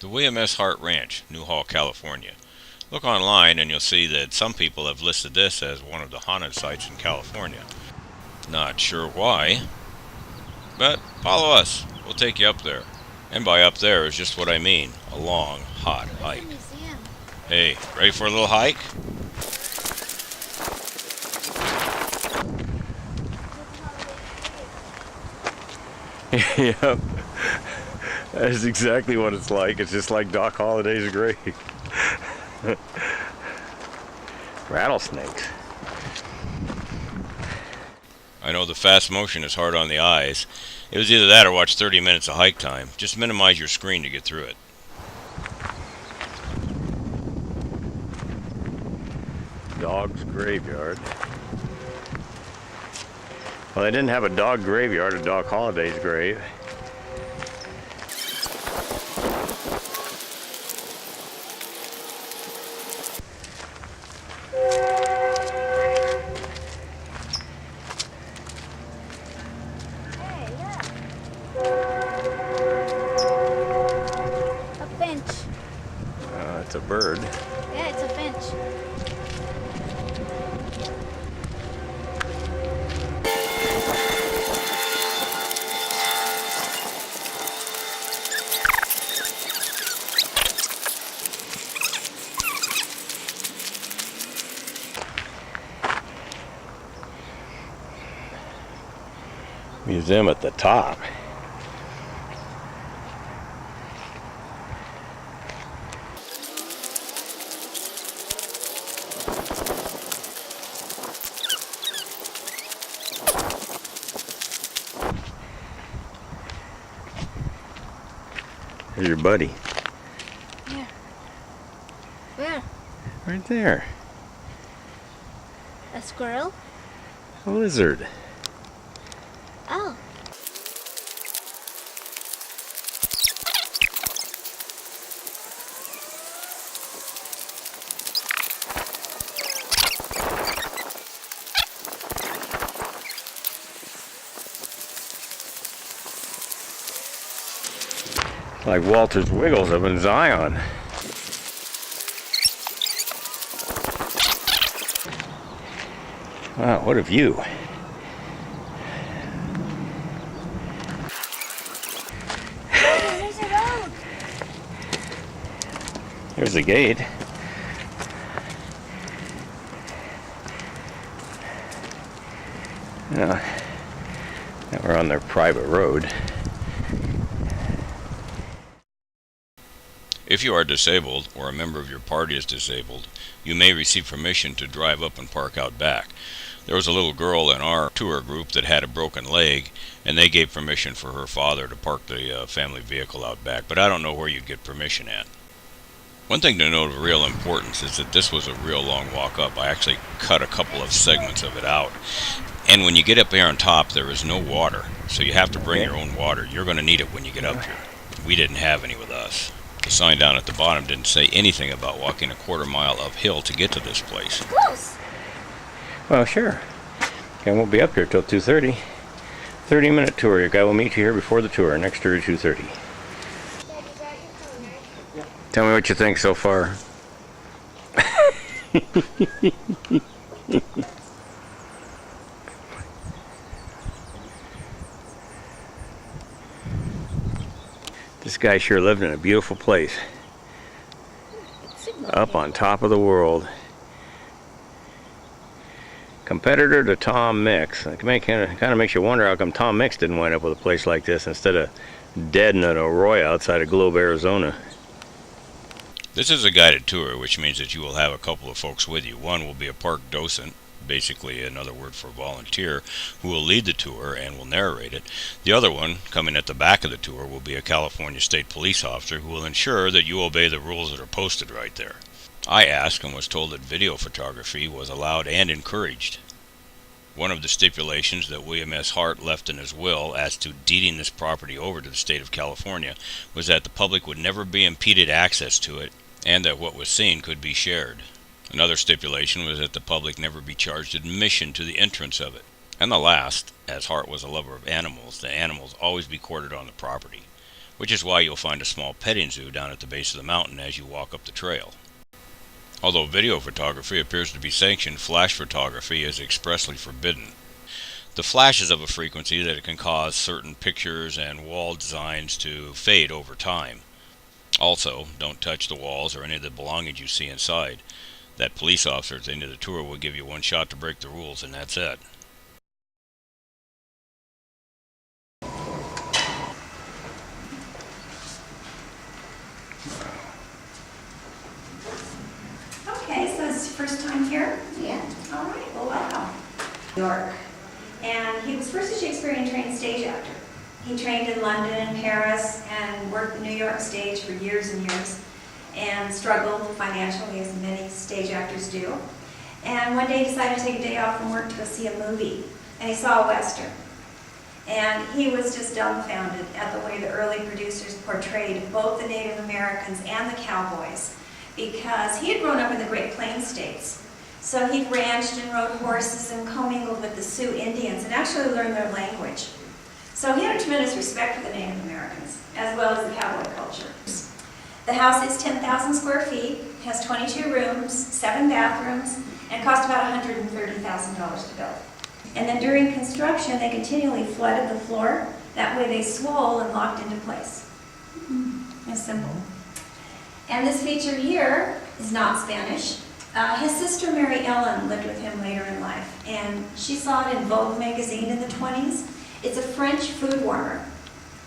The William S. Hart Ranch, Newhall, California. Look online and you'll see that some people have listed this as one of the haunted sites in California. Not sure why, but follow us. We'll take you up there. And by up there is just what I mean, a long, hot hike. Hey, ready for a little hike? Yep. That's exactly what it's like. It's just like Doc Holliday's grave. Rattlesnakes. I know the fast motion is hard on the eyes. It was either that or watch 30 minutes of hike time. Just minimize your screen to get through it. Dog's graveyard. Well, they didn't have a dog graveyard at Doc Holliday's grave. It's a bird. Yeah, it's a finch. Museum at the top. Here's your buddy. Where? Where? Right there. A squirrel? A lizard. Oh. Like Walter's Wiggles up in Zion. Wow, what a view. There's a road. There's the gate. Now we're on their private road. If you are disabled, or a member of your party is disabled, you may receive permission to drive up and park out back. There was a little girl in our tour group that had a broken leg, and they gave permission for her father to park the family vehicle out back, but I don't know where you'd get permission at. One thing to note of real importance is that this was a real long walk up. I actually cut a couple of segments of it out. And when you get up there on top, there is no water, so you have to bring your own water. You're going to need it when you get up here. We didn't have any with us. The sign down at the bottom didn't say anything about walking a quarter-mile uphill to get to this place. Close. Well, sure. Okay, we'll be up here till 2:30. 30-minute tour. Your guy will meet you here before the tour, next tour at 2:30. Tell me what you think so far. This guy sure lived in a beautiful place. Up on top of the world. Competitor to Tom Mix. It kind of makes you wonder how come Tom Mix didn't wind up with a place like this instead of dead in an arroyo outside of Globe, Arizona. This is a guided tour, which means that you will have a couple of folks with you. One will be a park docent, basically another word for volunteer, who will lead the tour and will narrate it. The other one, coming at the back of the tour, will be a California State Police officer who will ensure that you obey the rules that are posted right there. I asked and was told that video photography was allowed and encouraged. One of the stipulations that William S. Hart left in his will as to deeding this property over to the state of California was that the public would never be impeded access to it and that what was seen could be shared. Another stipulation was that the public never be charged admission to the entrance of it. And the last, as Hart was a lover of animals, the animals always be quartered on the property, which is why you'll find a small petting zoo down at the base of the mountain as you walk up the trail. Although video photography appears to be sanctioned, flash photography is expressly forbidden. The flash is of a frequency that it can cause certain pictures and wall designs to fade over time. Also, don't touch the walls or any of the belongings you see inside. That police officer at the end of the tour will give you one shot to break the rules, and that's it. Okay, so it's your first time here? Yeah. All right, well, welcome. New York. And he was first a Shakespearean trained stage actor. He trained in London and Paris and worked the New York stage for years and years and struggled financially, as many stage actors do. And one day he decided to take a day off from work to go see a movie. And he saw a Western. And he was just dumbfounded at the way the early producers portrayed both the Native Americans and the cowboys, because he had grown up in the Great Plains states. So he'd ranched and rode horses and commingled with the Sioux Indians and actually learned their language. So he had a tremendous respect for the Native Americans, as well as the cowboy culture. The house is 10,000 square feet, has 22 rooms, 7 bathrooms, and cost about $130,000 to build. And then during construction, they continually flooded the floor. That way they swole and locked into place. It's simple. And this feature here is not Spanish. His sister Mary Ellen lived with him later in life, and she saw it in Vogue magazine in the 20s. It's a French food warmer.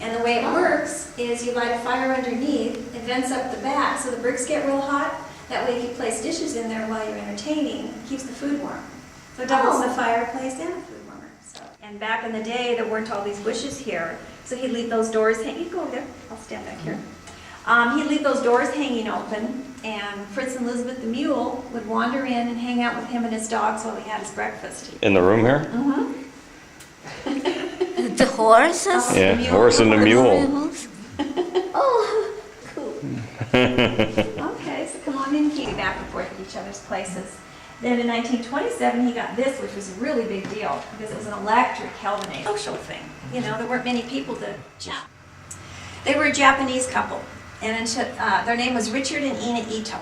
And the way it works is you light a fire underneath, it vents up the back so the bricks get real hot. That way if you place dishes in there while you're entertaining, it keeps the food warm. So it doubles the fireplace and a food warmer. And back in the day, there weren't all these bushes here, so he'd leave those doors hanging. You go over there, I'll stand back here. He'd leave those doors hanging open, and Fritz and Elizabeth the mule would wander in and hang out with him and his dogs while he had his breakfast. In the room here? Mm-hmm. The horses? Yeah, horse and the mule. Oh, cool. Okay, so come on in here, back and forth at each other's places. Then in 1927, he got this, which was a really big deal, because it was an electric Kelvinator social thing. You know, there weren't many people to chat. They were a Japanese couple, and until, their name was Richard and Ina Ito.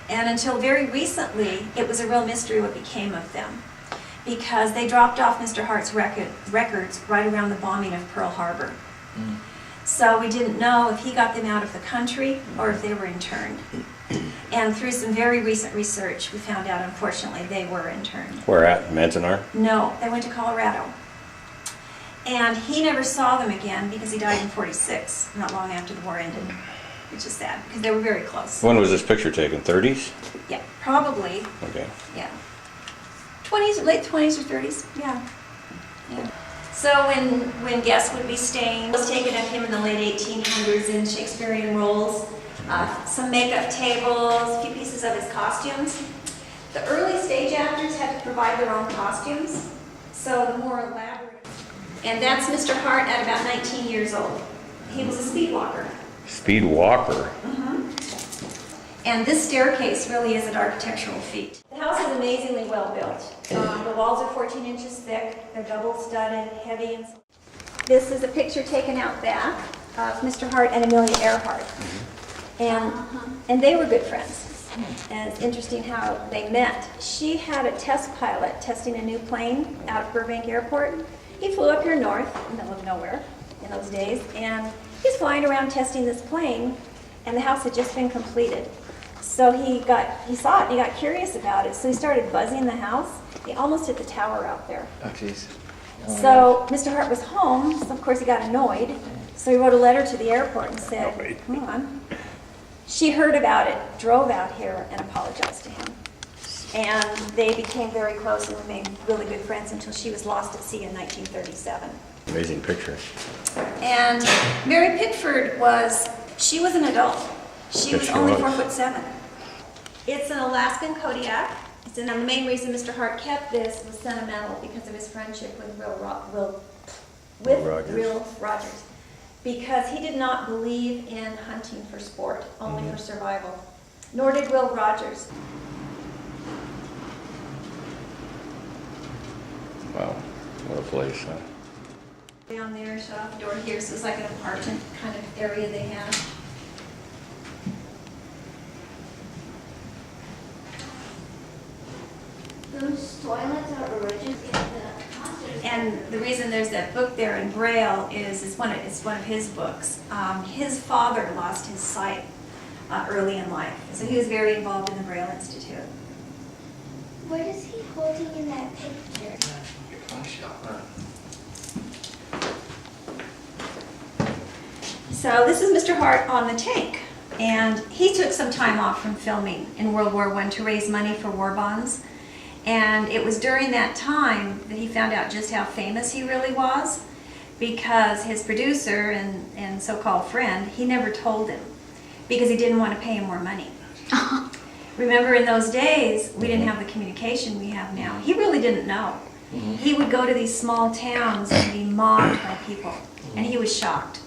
And until very recently, it was a real mystery what became of them, because they dropped off Mr. Hart's records right around the bombing of Pearl Harbor. So we didn't know if he got them out of the country or if they were interned. And through some very recent research, we found out, unfortunately, they were interned. Where at? Manzanar? No, they went to Colorado. And he never saw them again because he died in '46, not long after the war ended, which is sad, because they were very close. When was this picture taken? 30s? Yeah, probably, Okay. yeah. 20s, late 20s or 30s, yeah. Yeah. So when guests would be staying, it was taken of him in the late 1800s in Shakespearean roles, some makeup tables, a few pieces of his costumes. The early stage actors had to provide their own costumes, so the more elaborate. And that's Mr. Hart at about 19 years old. He was a speed walker. Speed walker. And this staircase really is an architectural feat. The house is amazingly well built. The walls are 14 inches thick, they're double studded, heavy. And this is a picture taken out back of Mr. Hart and Amelia Earhart. And they were good friends. And it's interesting how they met. She had a test pilot testing a new plane out of Burbank Airport. He flew up here north, in the middle of nowhere in those days, and he's flying around testing this plane, and the house had just been completed. So he saw it, he got curious about it, so he started buzzing the house. He almost hit the tower out there. Oh, jeez. So Mr. Hart was home, so of course he got annoyed. So he wrote a letter to the airport and said, come on. She heard about it, drove out here, and apologized to him. And they became very close and remained really good friends until she was lost at sea in 1937. Amazing picture. And Mary Pickford she was an adult. She was only 4'7". It's an Alaskan Kodiak. And the main reason Mr. Hart kept this was sentimental because of his friendship with Will Rogers. Because he did not believe in hunting for sport, only for survival. Nor did Will Rogers. Wow, what a place, huh? Down there, shut off the door here, so it's like an apartment kind of area they have. Those toilets are original. And the reason there's that book there in Braille is it's one of his books. His father lost his sight early in life, so he was very involved in the Braille Institute. What is he holding in that picture? So this is Mr. Hart on the tank, and he took some time off from filming in World War I to raise money for war bonds. And it was during that time that he found out just how famous he really was, because his producer and so-called friend, he never told him because he didn't want to pay him more money. Remember, in those days, we didn't have the communication we have now. He really didn't know. He would go to these small towns and be mobbed by people, and he was shocked.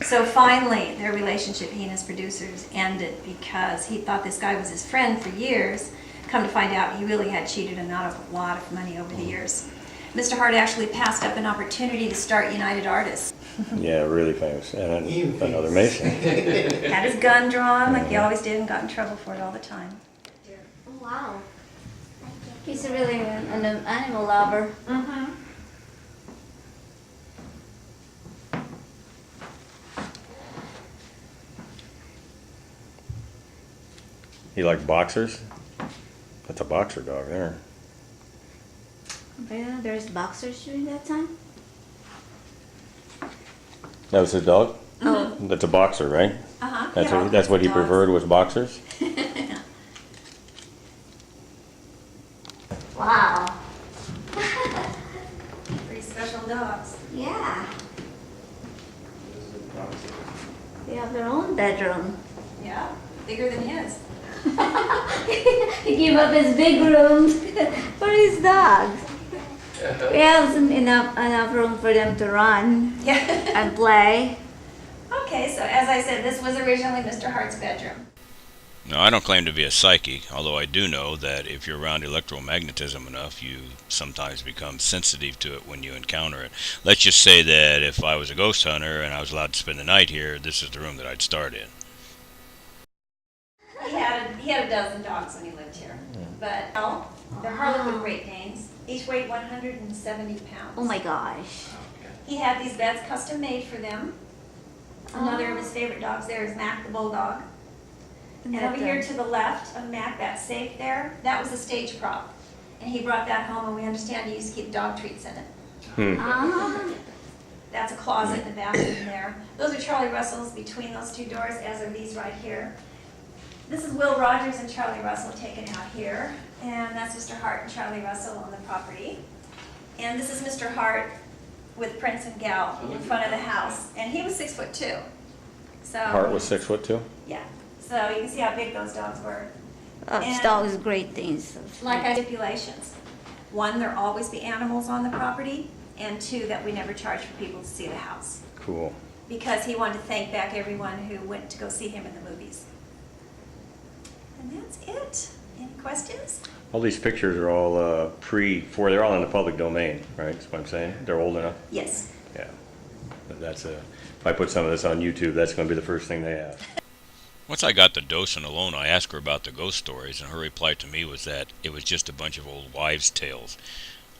So finally, their relationship, he and his producers, ended because he thought this guy was his friend for years. Come to find out, he really had cheated him out of a lot of money over the years. Mr. Hart actually passed up an opportunity to start United Artists. Yeah, really famous. And another Mason. Had his gun drawn like he always did and got in trouble for it all the time. Oh, wow. He's really an animal lover. Mm-hmm. You like boxers? That's a boxer dog there. Yeah, there's boxers during that time. That was his dog? Oh. That's a boxer, right? Uh-huh. That's what he preferred, was boxers? Wow. Pretty special dogs. Yeah. They have their own bedroom. Yeah, bigger than his. He gave up his big room for his dogs. We have enough room for them to run Yeah. and play. Okay, so as I said, this was originally Mr. Hart's bedroom. Now, I don't claim to be a psychic, although I do know that if you're around electromagnetism enough, you sometimes become sensitive to it when you encounter it. Let's just say that if I was a ghost hunter and I was allowed to spend the night here, this is the room that I'd start in. He had a dozen dogs when he lived here, but they're Harlequin Great Danes. Each weighed 170 pounds. Oh my gosh. He had these beds custom made for them. Another of his favorite dogs there is Mac the Bulldog. And over here to the left of Mac, that safe there, that was a stage prop. And he brought that home, and we understand he used to keep dog treats in it. Ah. That's a closet in the bathroom there. Those are Charlie Russell's between those two doors, as are these right here. This is Will Rogers and Charlie Russell taken out here. And that's Mr. Hart and Charlie Russell on the property. And this is Mr. Hart with Prince and Gal in front of the house. And he was 6'2". So Hart was 6'2"? yeah. So you can see how big those dogs were. And Dogs, great things. like I stipulations. One, there'll always be animals on the property. And two, that we never charge for people to see the house. Cool. Because he wanted to thank back everyone who went to go see him in the movies. And that's it. Any questions? All these pictures are all they're all in the public domain, right? That's what I'm saying. They're old enough. Yes. Yeah. If I put some of this on YouTube, that's going to be the first thing they ask. Once I got the docent alone, I asked her about the ghost stories, and her reply to me was that it was just a bunch of old wives' tales.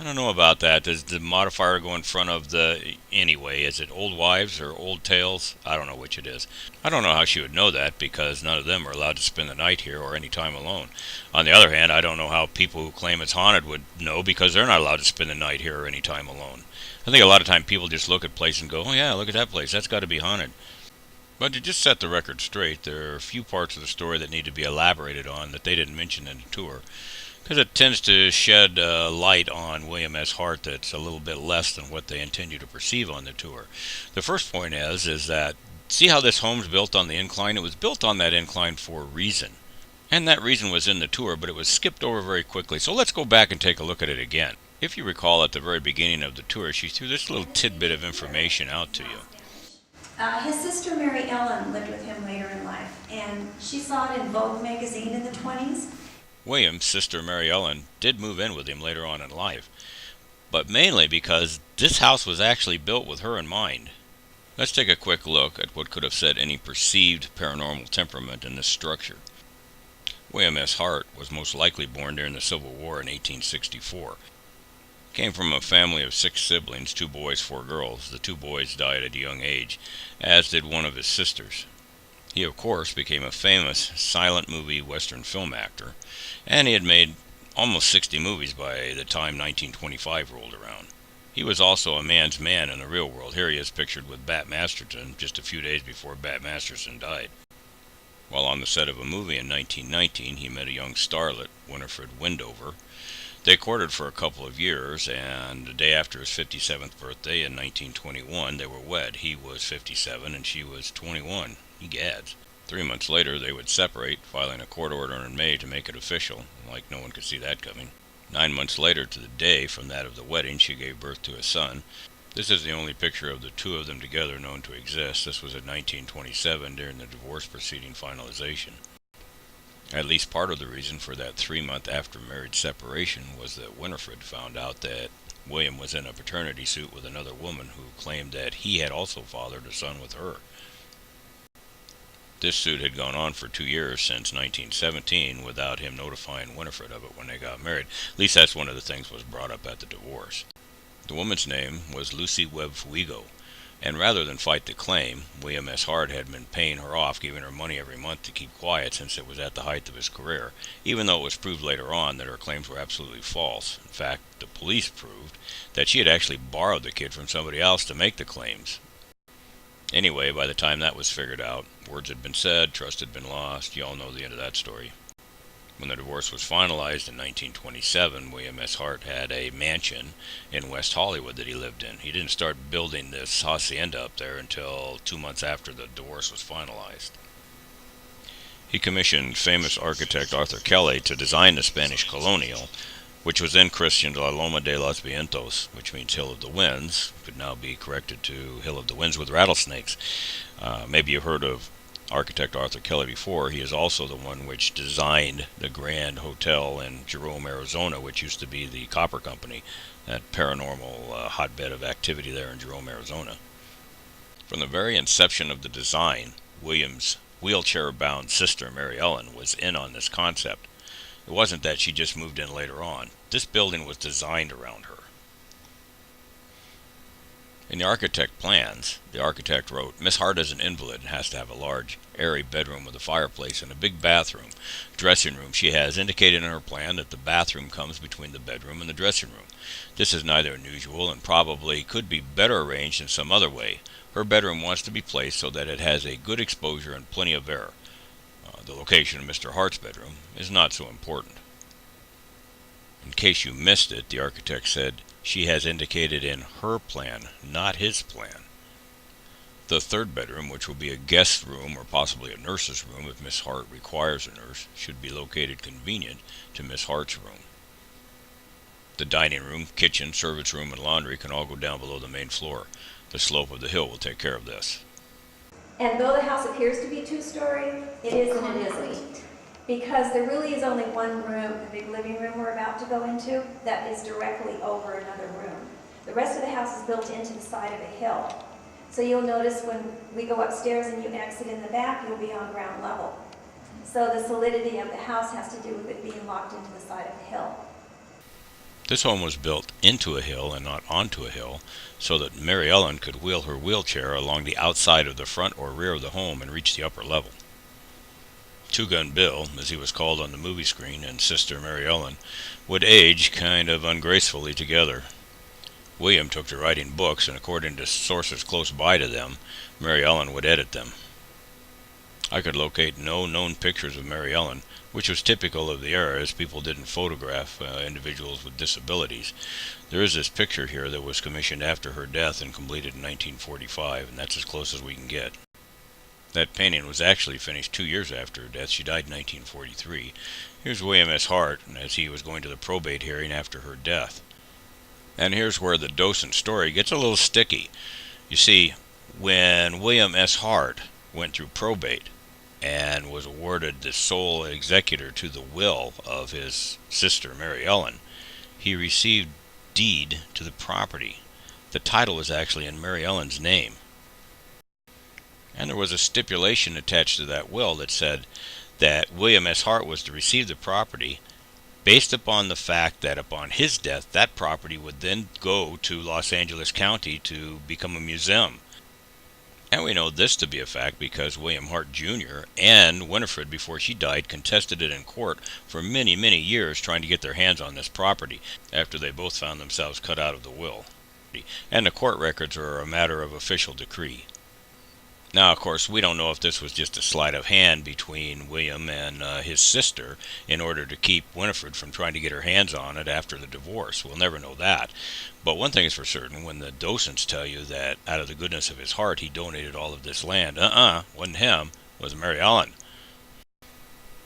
I don't know about that. Does the modifier go in front of the anyway? Is it old wives or old tales? I don't know which it is. I don't know how she would know that because none of them are allowed to spend the night here or any time alone. On the other hand, I don't know how people who claim it's haunted would know because they're not allowed to spend the night here or any time alone. I think a lot of time people just look at places and go, oh yeah, look at that place. That's got to be haunted. But to just set the record straight, there are a few parts of the story that need to be elaborated on that they didn't mention in the tour. Because it tends to shed light on William S. Hart that's a little bit less than what they intend you to perceive on the tour. The first point is that, see how this home's built on the incline? It was built on that incline for a reason. And that reason was in the tour, but it was skipped over very quickly. So let's go back and take a look at it again. If you recall at the very beginning of the tour, she threw this little tidbit of information out to you. His sister Mary Ellen lived with him later in life, and she saw it in Vogue magazine in the 20s. William's sister Mary Ellen did move in with him later on in life. but mainly because this house was actually built with her in mind. Let's take a quick look at what could have set any perceived paranormal temperament in this structure. William S. Hart was most likely born during the Civil War in 1864. Came from a family of 6 siblings, 2 boys, 4 girls. The 2 boys died at a young age, as did one of his sisters. He, of course, became a famous silent movie Western film actor, and he had made almost 60 movies by the time 1925 rolled around. He was also a man's man in the real world. Here he is pictured with Bat Masterson just a few days before Bat Masterson died. While on the set of a movie in 1919, he met a young starlet, Winifred Windover. They courted for a couple of years, and the day after his 57th birthday in 1921, they were wed. He was 57 and she was 21. Egads. 3 months later, they would separate, filing a court order in May to make it official, like no one could see that coming. 9 months later to the day from that of the wedding, she gave birth to a son. This is the only picture of the 2 of them together known to exist. This was in 1927 during the divorce proceeding finalization. At least part of the reason for that 3-month after marriage separation was that Winifred found out that William was in a paternity suit with another woman who claimed that he had also fathered a son with her. This suit had gone on for 2 years, since 1917, without him notifying Winifred of it when they got married. At least that's one of the things was brought up at the divorce. The woman's name was Lucy Webb Fuego, and rather than fight the claim, William S. Hart had been paying her off, giving her money every month to keep quiet since it was at the height of his career, even though it was proved later on that her claims were absolutely false. In fact, the police proved that she had actually borrowed the kid from somebody else to make the claims. Anyway, by the time that was figured out, words had been said, trust had been lost. You all know the end of that story. When the divorce was finalized in 1927, William S. Hart had a mansion in West Hollywood that he lived in. He didn't start building this hacienda up there until 2 months after the divorce was finalized. He commissioned famous architect Arthur Kelly to design the Spanish Colonial, which was then christened La Loma de los Vientos, which means Hill of the Winds. Could now be corrected to Hill of the Winds with rattlesnakes. Maybe you heard of architect Arthur Kelly before. He is also the one which designed the Grand Hotel in Jerome, Arizona, which used to be the Copper Company, that paranormal hotbed of activity there in Jerome, Arizona. From the very inception of the design, William's wheelchair-bound sister, Mary Ellen, was in on this concept. It wasn't that she just moved in later on. This building was designed around her. In the architect plans, the architect wrote, Miss Hart is an invalid and has to have a large, airy bedroom with a fireplace and a big bathroom. Dressing room. She has indicated in her plan that the bathroom comes between the bedroom and the dressing room. This is neither unusual and probably could be better arranged in some other way. Her bedroom wants to be placed so that it has a good exposure and plenty of air. The location of Mr. Hart's bedroom is not so important. In case you missed it, the architect said, she has indicated in her plan, not his plan. The 3rd bedroom, which will be a guest room or possibly a nurse's room if Miss Hart requires a nurse, should be located convenient to Miss Hart's room. The dining room, kitchen, servants' room, and laundry can all go down below the main floor. The slope of the hill will take care of this. And though the house appears to be 2-story, it isn't and it isn't. Because there really is only one room, the big living room we're about to go into, that is directly over another room. The rest of the house is built into the side of a hill. So you'll notice when we go upstairs and you exit in the back, you'll be on ground level. So the solidity of the house has to do with it being locked into the side of the hill. This home was built into a hill and not onto a hill, so that Mary Ellen could wheel her wheelchair along the outside of the front or rear of the home and reach the upper level. Two-Gun Bill, as he was called on the movie screen, and Sister Mary Ellen would age kind of ungracefully together. William took to writing books, and according to sources close by to them, Mary Ellen would edit them. I could locate no known pictures of Mary Ellen, which was typical of the era, as people didn't photograph individuals with disabilities. There is this picture here that was commissioned after her death and completed in 1945, and that's as close as we can get. That painting was actually finished 2 years after her death. She died in 1943. Here's William S. Hart as he was going to the probate hearing after her death. And here's where the docent story gets a little sticky. You see, when William S. Hart went through probate and was awarded the sole executor to the will of his sister, Mary Ellen, he received deed to the property. The title was actually in Mary Ellen's name. And there was a stipulation attached to that will that said that William S. Hart was to receive the property based upon the fact that upon his death, that property would then go to Los Angeles County to become a museum. And we know this to be a fact because William Hart Jr. and Winifred, before she died, contested it in court for many, many years trying to get their hands on this property after they both found themselves cut out of the will. And the court records are a matter of official decree. Now, of course, we don't know if this was just a sleight of hand between William and his sister in order to keep Winifred from trying to get her hands on it after the divorce. We'll never know that. But one thing is for certain, when the docents tell you that out of the goodness of his heart he donated all of this land, wasn't him, it was Mary Ellen.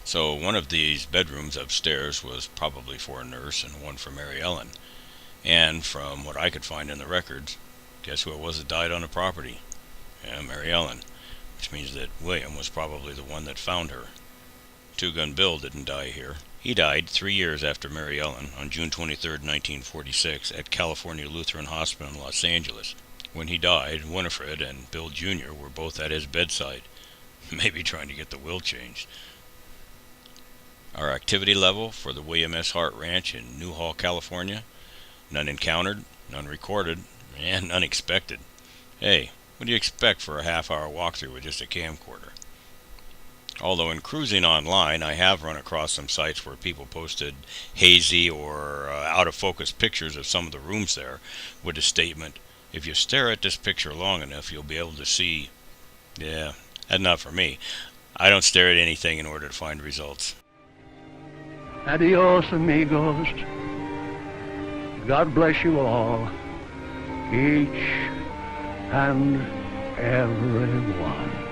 So one of these bedrooms upstairs was probably for a nurse and one for Mary Ellen. And from what I could find in the records, guess who it was that died on the property? Yeah, Mary Ellen, which means that William was probably the one that found her. Two Gun Bill didn't die here. He died 3 years after Mary Ellen on June 23, 1946, at California Lutheran Hospital in Los Angeles. When he died, Winifred and Bill Jr. were both at his bedside, maybe trying to get the will changed. Our activity level for the William S. Hart Ranch in Newhall, California: none encountered, none recorded, and none expected. Hey, what do you expect for a half-hour walkthrough with just a camcorder? Although in cruising online, I have run across some sites where people posted hazy or out-of-focus pictures of some of the rooms there with the statement, if you stare at this picture long enough, you'll be able to see. Yeah, that's not for me. I don't stare at anything in order to find results. Adios, amigos. God bless you all, each and every one.